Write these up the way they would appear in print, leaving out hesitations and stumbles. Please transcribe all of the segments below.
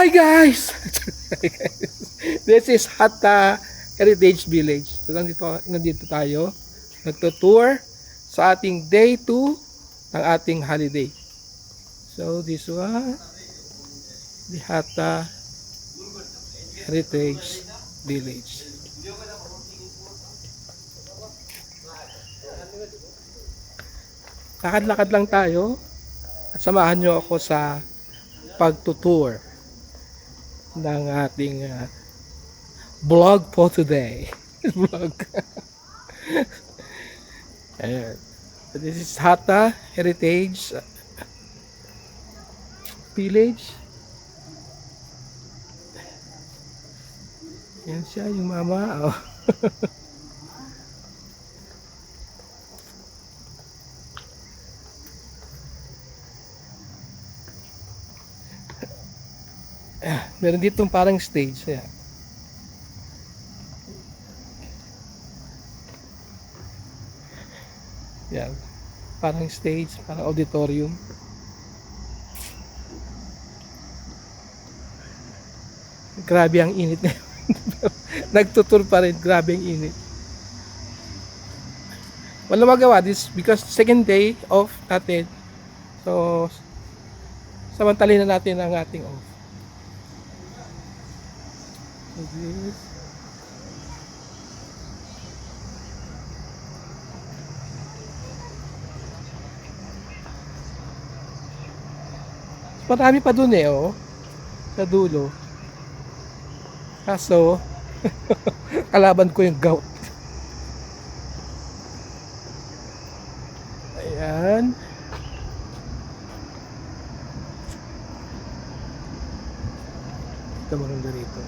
Hi guys! This is Hatta Heritage Village. So, nandito tayo. Nagtutour sa ating day 2 ng ating holiday. So this one, the Hatta Heritage Village. Lakad-lakad lang tayo at samahan nyo ako sa pagtutour ng ating vlog for today. Vlog. Ayan. So this is Hatta Heritage Village. Yan siya, yung mama. Oh. Meron ditong parang stage. Ayan. Yan. Parang stage, parang auditorium. Grabe ang init na. Nagtutur pa rin, grabe ang init. Wala magawa this because second day off natin. So samantalin na natin ang ating off. So this. Marami pa dun eh, oh. Sa dulo. Kaso, kalaban ko yung gout. Ayan. Ito maganda rito.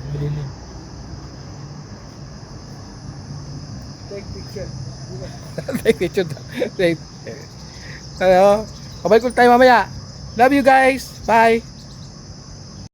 Malilim. Take picture. Take picture. Take. Ano? Kabalik ko tayo mamaya. Love you guys. Bye.